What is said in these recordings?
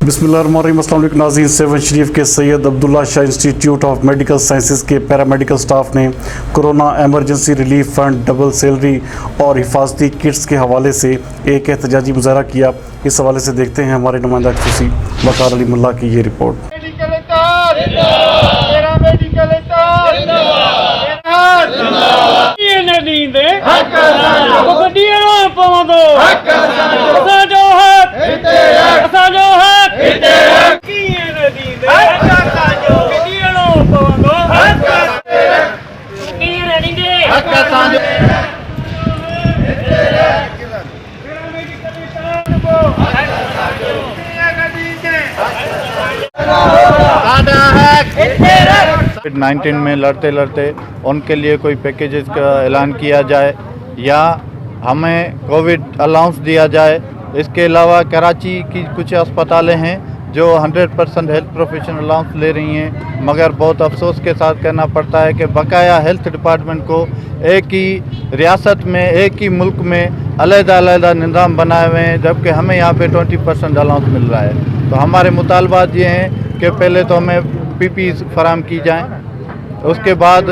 बिस्मिल्लाहिर्रहमानिर्रहीम। अस्सलाम वालेकुम नाज़रीन। सेवन शरीफ के Syed Abdullah Shah institute of medical sciences के पैरामेडिकल स्टाफ ने corona emergency relief fund, double salary और हिफाजती किट्स के हवाले से एक एहतजाजी मुजाहरा किया। इस हवाले से देखते हैं हमारे नुमाइंदा खुशी वकार अली मुल्ला की ये रिपोर्ट। कोविड-19 में लड़ते लड़ते उनके लिए कोई पैकेजेस का ऐलान किया जाए या हमें कोविड अलाउंस दिया जाए। इसके अलावा कराची की कुछ अस्पतालें हैं जो 100% हेल्थ प्रोफेशनल अलाउंस ले रही हैं, मगर बहुत अफसोस के साथ कहना पड़ता है कि बकाया हेल्थ डिपार्टमेंट को एक ही रियासत में, एक ही मुल्क में अलग-अलग निज़ाम बनाए हुए हैं, जबकि हमें यहाँ पे 20% अलाउंस मिल रहा है। तो हमारे मुतालबात ये हैं कि पहले तो हमें पीपी फराम की जाएँ, उसके बाद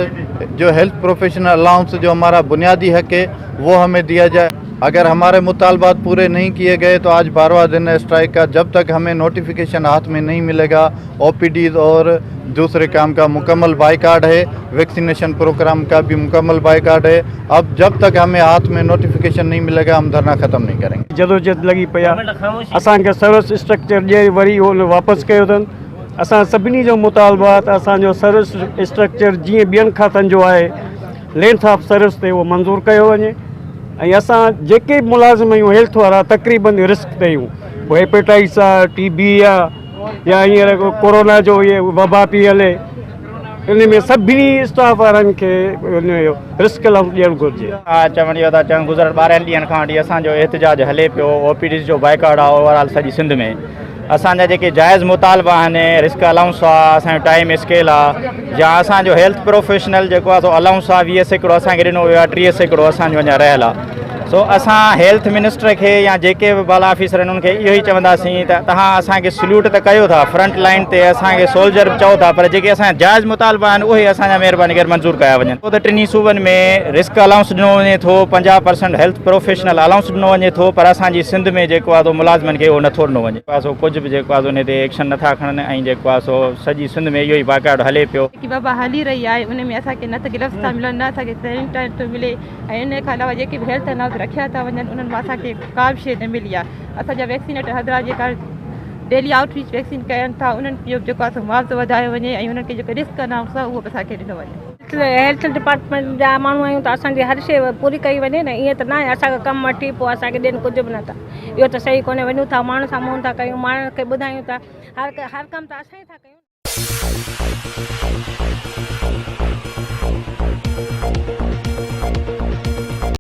जो हेल्थ प्रोफेशनल अलाउंस जो हमारा बुनियादी हक है वो हमें दिया जाए। अगर हमारे मुतालबात पूरे नहीं किए गए तो आज 12वां दिन है स्ट्राइक का। जब तक हमें नोटिफिकेशन हाथ में नहीं मिलेगा, ओपीडीज़ और दूसरे काम का मुकम्मल बाइकाट है, वैक्सीनेशन प्रोग्राम का भी मुकम्मल बाइकाट है। अब जब तक हमें हाथ में नोटिफिकेशन नहीं मिलेगा हम धरना ख़त्म नहीं करेंगे। जदोजहद लगी पिया, असांखे सर्विस स्ट्रक्चर जे वरी वापस कयो अथनि। असां सभिनी जो मुतालबात असांजो सर्विस स्ट्रक्चर जीअं ॿियनि खातनि जो आहे, लेंथ ऑफ सर्विस ते उहो मंज़ूर कयो वञे। ऐं असां जेके मुलाज़िम आहियूं हेल्थ वारा तक़रीबन रिस्क ते आहियूं, पोइ हेपेटाइटिस आहे, टीबी आहे या हींअर कोरोना जो इहे वबा पई हले, इन में सभिनी स्टाफ वारनि खे रिस्क अलाउंस ॾियणु घुरिजे। चवण इहो था चवनि गुज़िरियल 12 ॾींहंनि खां वठी असांजो एहतजाज हले पियो। ओपीडी जो बाइकाट आहे ओवरऑल सॼी सिंध में। असांजा जेके जाइज़ मुतालबा आहिनि, रिस्क अलाउंस आहे, असांजो टाइम स्केल आहे, या असांजो हेल्थ प्रोफेशनल जेको आहे सो अलाउंस आहे 20 सैकड़ो असांखे ॾिनो वियो आहे, 30 सैकड़ो असांजो अञा रहियल आहे। सो असां हेल्थ मिनिस्टर खे या जेके बि बाला ऑफिसर आहिनि उन्हनि खे इहो ई चवंदासीं त तव्हां असांखे सल्यूट त कयो था, फ्रंट लाइन ते असांखे सोल्जर चओ था, पर जेके असांजा जाइज़ मुतालबा आहिनि उहे असांजा महिरबानी करे मंज़ूर कया वञनि। छो त टिनी सूबनि में रिस्क अलाउंस ॾिनो वञे थो, 50% हेल्थ प्रोफेशनल अलाउंस ॾिनो वञे थो, पर असांजी सिंध में जेको आहे सो मुलाज़िमनि खे उहो नथो ॾिनो वञे। सो कुझु बि जेको आहे उन ते एक्शन नथा खणनि ऐं जेको आहे सो सॼी सिंध में इहो ई बाक़ाइदो हले पियो। बाबा हली रही आहे, उन में असांखे न त गिलफ्स था मिलनि, न असांखे सैनिटाइज़र थो मिले, ऐं इन खां अलावा जेके बि हेल्थ अलाउंस रखिया था वञनि उन्हनि मां असांखे का बि शइ न मिली आहे। असांजा वैक्सीनेटर हदरा जेका डेली आउटरीच वैक्सीन कनि था उन्हनि जो जेको आहे सो मुआवज़ो वधायो वञे ऐं उन्हनि खे जेको रिस्क अलाउंस आहे उहो बि असांखे ॾिनो वञे। हेल्थ डिपार्टमेंट जा माण्हू आहियूं त असांजी हर शइ पूरी कई वञे न, ईअं त न आहे असांखे कमु वठी पोइ असांखे ॾियनि कुझु बि नथा। इहो त सही कोन्हे। वञूं था माण्हू साम्हूं था कयूं, माण्हुनि खे ॿुधायूं था, हर कमु त असां ई था कयूं।